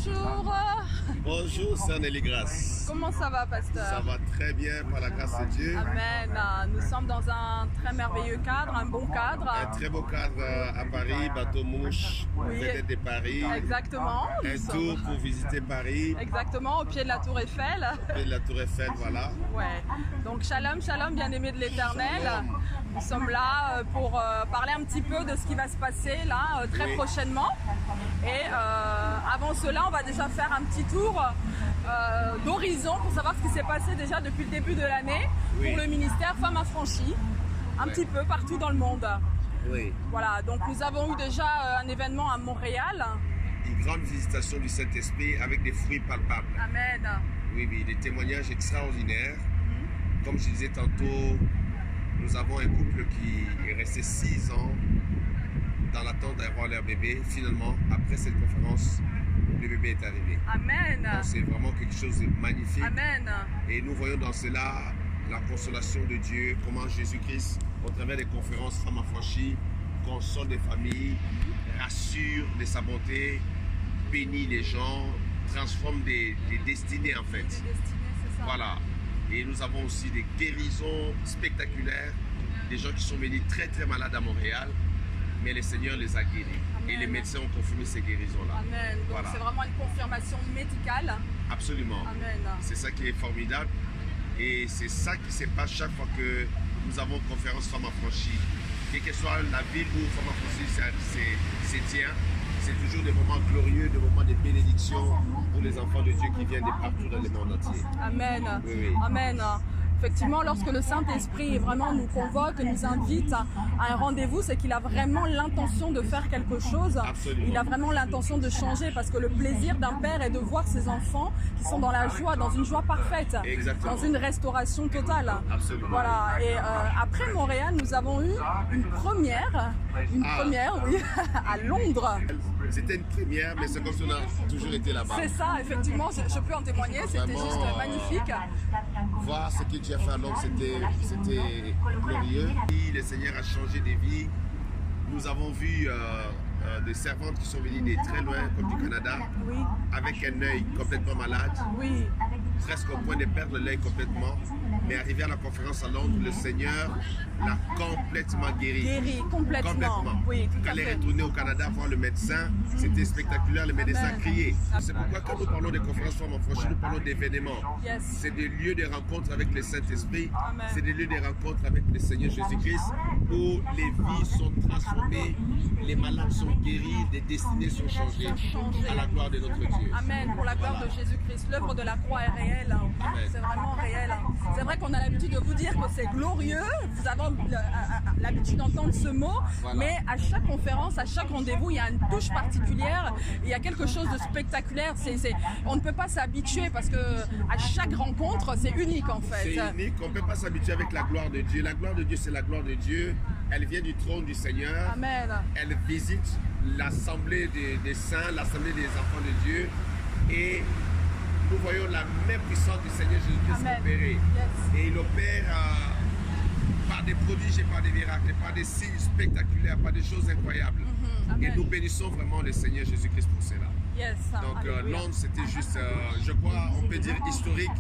Bonjour. Bonjour, Sœur Nelly Grace. Comment ça va, pasteur? Ça va très bien par la grâce de Dieu. Amen. Nous sommes dans un très merveilleux cadre, un bon cadre. Un très beau cadre à Paris, bateau mouche, vedette de Paris. Exactement. Un tour pour visiter Paris. Exactement, au pied de la Tour Eiffel. Au pied de la Tour Eiffel, voilà. Ouais. Donc shalom, shalom, bien-aimés de l'Éternel. Nous sommes là pour parler un petit peu de ce qui va se passer là très prochainement. Et avant cela, on va déjà faire un petit tour d'horizon pour savoir ce qui s'est passé déjà depuis le début de l'année pour le ministère Femmes Affranchies, un petit peu partout dans le monde. Oui. Voilà, donc nous avons eu déjà un événement à Montréal. Une grande visitation du Saint-Esprit avec des fruits palpables. Amen. Oui, oui, des témoignages extraordinaires. Comme je disais tantôt, nous avons un couple qui est resté 6 ans dans l'attente d'avoir leur bébé. Finalement, après cette conférence, le bébé est arrivé. Amen. Donc c'est vraiment quelque chose de magnifique. Amen. Et nous voyons dans cela la consolation de Dieu, comment Jésus-Christ, au travers des conférences Femmes Affranchies, console des familles, rassure de sa bonté, bénit les gens, transforme des destinées en fait. Des destinées, c'est ça. Voilà. Et nous avons aussi des guérisons spectaculaires, des gens qui sont venus très très malades à Montréal, mais le Seigneur les a guéris. Amen. Et les médecins ont confirmé ces guérisons-là. Amen. Donc voilà. c'est vraiment une confirmation médicale. Absolument. Amen. C'est ça qui est formidable. Et c'est ça qui se passe chaque fois que nous avons une conférence Femmes Affranchies. Quelle que soit la ville où Femmes Affranchies se tient, c'est toujours des moments glorieux, des moments de bénédiction pour les enfants de Dieu qui viennent de partout dans le monde entier. Amen. Oui, oui. Amen. Effectivement, lorsque le Saint-Esprit vraiment nous convoque, nous invite à un rendez-vous, c'est qu'il a vraiment l'intention de faire quelque chose. Absolument. Il a vraiment l'intention de changer parce que le plaisir d'un père est de voir ses enfants qui sont dans la joie, dans une joie parfaite, Exactement. dans une restauration totale. Absolument. Voilà. Et après Montréal, nous avons eu une première, oui, à Londres. C'était une première, mais c'est comme si on a toujours été là-bas. C'est ça, effectivement, je peux en témoigner, c'était Vraiment, juste magnifique. Voir ce que Dieu a fait à Londres, c'était glorieux. Et le Seigneur a changé des vies. Nous avons vu des servantes qui sont venues de très loin, comme du Canada, Oui, avec un œil complètement malade, oui, presque au point de perdre l'œil complètement. Mais arrivé à la conférence à Londres, le Seigneur l'a complètement guéri. guéri, complètement. Oui, tout Quand à elle est fait. retournée au Canada voir le médecin, c'était spectaculaire, le médecin Amen. criait. C'est pourquoi quand nous parlons des conférences Femmes Affranchies, nous parlons d'événements. Yes. C'est des lieux de rencontre avec le Saint-Esprit, Amen. c'est des lieux de rencontre avec le Seigneur Jésus-Christ, où les vies sont transformées, les malades sont guéris, des destinées sont changées à la gloire de notre Dieu. Amen, pour la gloire de Jésus-Christ. L'œuvre de la croix est réelle. Amen. C'est vraiment réel. C'est vrai qu'on a l'habitude de vous dire que c'est glorieux. Vous avez l'habitude d'entendre ce mot. Voilà. Mais à chaque conférence, à chaque rendez-vous, il y a une touche particulière. Il y a quelque chose de spectaculaire. On ne peut pas s'habituer parce que à chaque rencontre, c'est unique en fait. C'est unique, on ne peut pas s'habituer avec la gloire de Dieu. La gloire de Dieu, c'est la gloire de Dieu. Elle vient du trône du Seigneur. Amen. Elle visite l'assemblée des saints, l'assemblée des enfants de Dieu. Et nous voyons la même puissance du Seigneur Jésus-Christ Amen. opérer. Yes. Et il opère par des prodiges et par des miracles, par des signes spectaculaires, par des choses incroyables. Amen. Et nous bénissons vraiment le Seigneur Jésus-Christ pour cela. Yes. Donc Alléluia. Londres, c'était juste, je crois, on peut dire historique,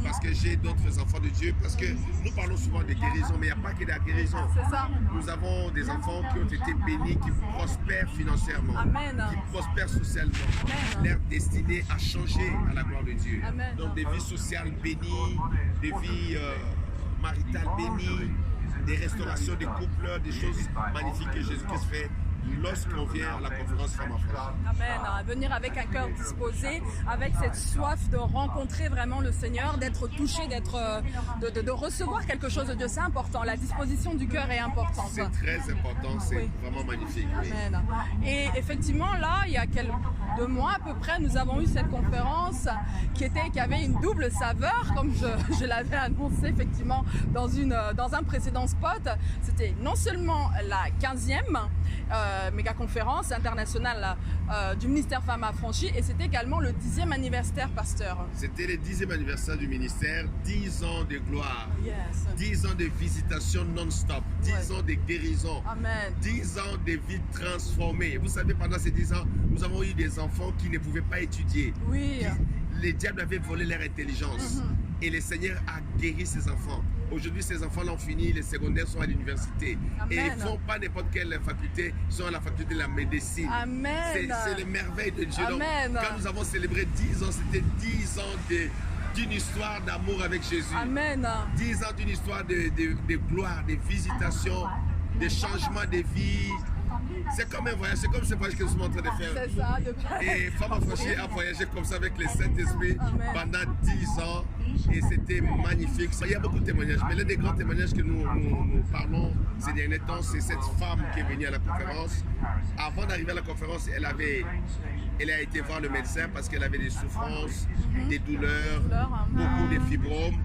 parce que j'ai d'autres enfants de Dieu, parce que nous parlons souvent de guérison, mais il n'y a pas que de la guérison. C'est ça. Nous avons des enfants qui ont été bénis, qui prospèrent financièrement, Amen. qui prospèrent socialement. Amen. Leur destinée a changé à la gloire de Dieu. Amen. Donc des vies sociales bénies, des vies maritales bénies, des restaurations des couples, des choses magnifiques que Jésus-Christ fait lorsqu'on vient à la conférence Femmes Affranchies. Amen. Venir avec un cœur disposé, avec cette soif de rencontrer vraiment le Seigneur, d'être touché, de recevoir quelque chose de Dieu. C'est important. La disposition du cœur est importante. C'est très important, c'est Oui. vraiment magnifique. Oui. Amen. Et effectivement, là, il y a 2 mois à peu près, nous avons eu cette conférence qui avait une double saveur, comme je l'avais annoncé effectivement dans un précédent spot. C'était non seulement la 15e méga conférence internationale du ministère Femmes Affranchies et c'était également le 10e anniversaire, pasteur. C'était le 10e anniversaire du ministère, 10 ans de gloire, Yes. 10 ans de visitation non-stop, 10 Ouais. ans de guérison, Amen. 10 ans de vie transformée. Vous savez, pendant ces 10 ans, Nous avons eu des enfants qui ne pouvaient pas étudier. Oui. Les diables avaient volé leur intelligence. Et le Seigneur a guéri ces enfants. Aujourd'hui, ces enfants ont fini, les secondaires sont à l'université. Et ils ne font pas n'importe quelle faculté, ils sont à la faculté de la médecine. Amen. C'est les merveilles de Dieu. Amen. Donc, quand nous avons célébré 10 ans, c'était 10 ans d'une histoire d'amour avec Jésus. Amen. 10 ans d'une histoire de gloire, de visitations, de changements de vie. C'est comme un voyage, c'est comme ce voyage que nous sommes en train de faire. C'est ça, Et Femme Affranchie a voyagé comme ça avec le Saint-Esprit pendant 10 ans et c'était magnifique. Il y a beaucoup de témoignages, mais l'un des grands témoignages que nous parlons ces derniers temps, c'est cette femme qui est venue à la conférence. Avant d'arriver à la conférence, elle a été voir le médecin parce qu'elle avait des souffrances, des douleurs, beaucoup de fibromes.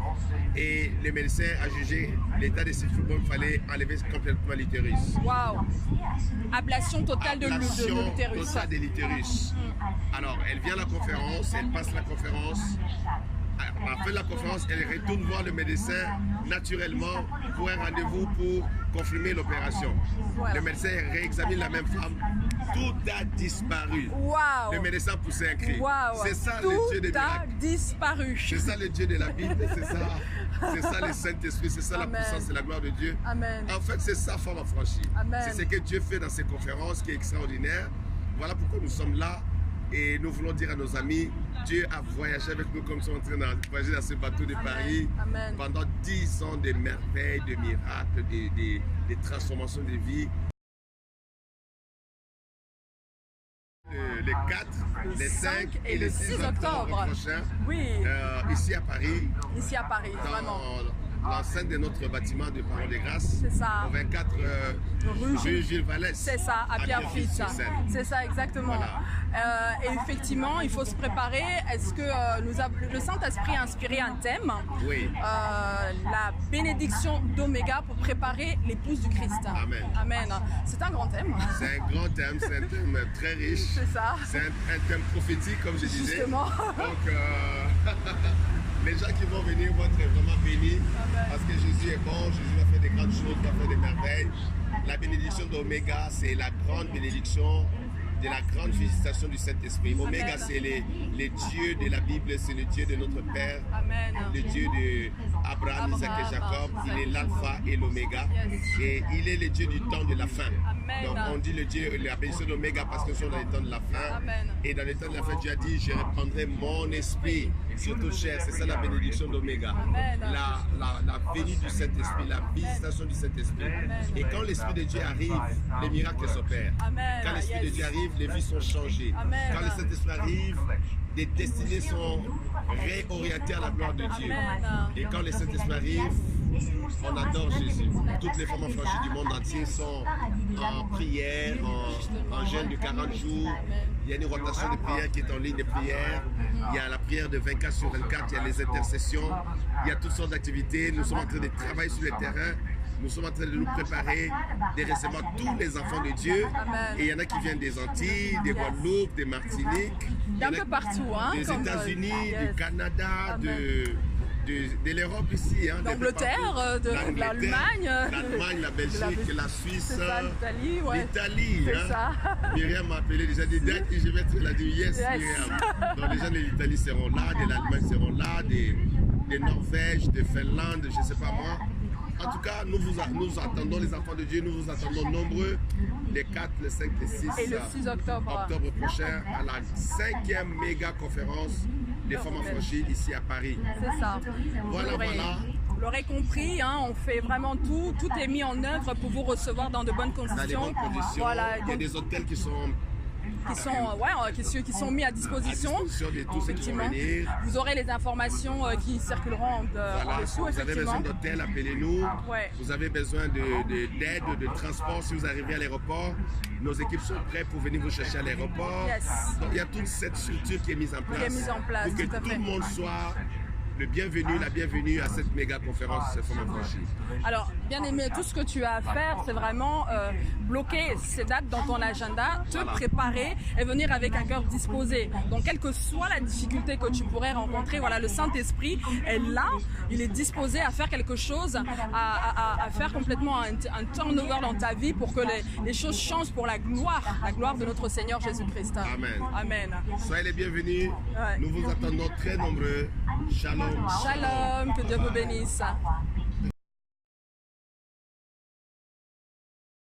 Et le médecin a jugé l'état de ses fibromes, il fallait enlever complètement l'utérus. Waouh! Ablation totale de l'utérus. Totale de l'utérus. Alors, elle vient à la conférence, elle passe la conférence. À la fin de la conférence, elle retourne voir le médecin naturellement pour un rendez-vous pour confirmer l'opération. Voilà. Le médecin réexamine la même femme. Tout a disparu. Wow. Le médecin poussait un cri. Wow. C'est ça tout le Dieu des miracles. Tout a disparu. C'est ça le Dieu de la Bible. C'est ça le Saint-Esprit. C'est ça Amen. La puissance et la gloire de Dieu. Amen. En fait, c'est ça, Femme Affranchie. C'est ce que Dieu fait dans ses conférences qui est extraordinaire. Voilà pourquoi nous sommes là. Et nous voulons dire à nos amis, Dieu a voyagé avec nous comme nous sommes en train de voyager dans ce bateau de Paris. Amen. Pendant 10 ans de merveilles, de miracles, de transformations de vie. Les 4, les 5 et les 6 octobre prochains, oui. Ici à Paris. Ici à Paris, vraiment. L'enceinte de notre bâtiment de Parole des Grâces. C'est ça. Au 24 rue Gilles Vallès. C'est ça, à Pierrefitte. C'est ça, exactement. Voilà. Et effectivement, il faut se préparer. Est-ce que le Saint-Esprit a inspiré un thème? Oui. La bénédiction d'Oméga pour préparer l'épouse du Christ. Amen. Amen. C'est un grand thème. C'est un grand thème, c'est un thème très riche. C'est ça. C'est un thème prophétique, comme je disais. Justement. Donc, les gens qui vont venir vont être vraiment bénis. Amen. Parce que Jésus est bon, Jésus va faire des grandes choses, va faire des merveilles. La bénédiction d'Oméga, c'est la grande bénédiction de la grande visitation du Saint-Esprit. Oméga, c'est le Dieu de la Bible, c'est le Dieu de notre Père, Amen. Le Dieu d'Abraham, Isaac et Jacob. Il est l'alpha et l'oméga. Et il est le Dieu du temps de la fin. Amen. Donc on dit le Dieu, la bénédiction d'Oméga parce que nous sommes dans les temps de la fin. Amen. Et dans les temps de la fin, Dieu a dit, je reprendrai mon esprit sur toute chair. C'est ça la bénédiction d'Oméga. La venue du Saint-Esprit, la visitation du Saint-Esprit. Et quand l'Esprit de Dieu arrive, les miracles s'opèrent. Quand l'Esprit de Dieu arrive, les vies sont changées. Amen. Quand le Saint-Esprit arrive, des destinées sont réorientées à la gloire de Dieu. Amen. Et quand le Saint-Esprit arrive, on adore Jésus. Toutes les femmes affranchies du monde entier sont en prière, en jeûne de 40 jours. Il y a une rotation de prière qui est en ligne de prière. Il y a la prière de 24 sur 24, il y a les intercessions. Il y a toutes sortes d'activités. Nous sommes en train de travailler sur le terrain. Nous sommes en train de nous préparer de recevoir tous les enfants de Dieu. Amen. Et il y en a qui viennent des Antilles, des Guadeloupe, des Martiniques. D'un peu partout. Hein, des États-Unis, du Canada, de l'Europe ici. Hein, d'Angleterre, de l'Allemagne. L'Allemagne, la Belgique, la Suisse. L'Italie, ouais. L'Italie. C'est hein. ça. Myriam m'a appelé déjà, dit, je vais être là, dit yes, Myriam. Donc les gens de l'Italie seront là, de l'Allemagne seront là, de Norvège, de Finlande, je ne sais pas moi. En tout cas, nous attendons les enfants de Dieu, nous vous attendons nombreux les 4, les 5, les 6, et le 6 octobre prochain à la 5e méga conférence des femmes affranchies ici à Paris. C'est ça. Voilà. Vous l'aurez compris, hein, on fait vraiment tout est mis en œuvre pour vous recevoir dans de bonnes conditions. Dans des bonnes conditions. Voilà. Il y a des hôtels qui sont mis à disposition. De tous ceux qui vont venir. Vous aurez les informations qui circuleront en dessous. Vous avez besoin d'hôtel, appelez-nous. Ouais. Vous avez besoin d'aide, de transport si vous arrivez à l'aéroport. Nos équipes sont prêtes pour venir vous chercher à l'aéroport. Yes. Donc il y a toute cette structure qui est mise en place, pour que tout le monde soit bienvenu, la bienvenue à cette méga conférence Femmes Affranchies. Alors, bien aimé, tout ce que tu as à faire, c'est vraiment bloquer ces dates dans ton agenda, te préparer et venir avec un cœur disposé. Donc, quelle que soit la difficulté que tu pourrais rencontrer, voilà, le Saint-Esprit est là, il est disposé à faire quelque chose, à faire complètement un turnover dans ta vie pour que les choses changent pour la gloire de notre Seigneur Jésus-Christ. Amen. Amen. Soyez les bienvenus. Ouais. Nous vous attendons très nombreux. Shalom. Shalom, que Dieu vous bénisse.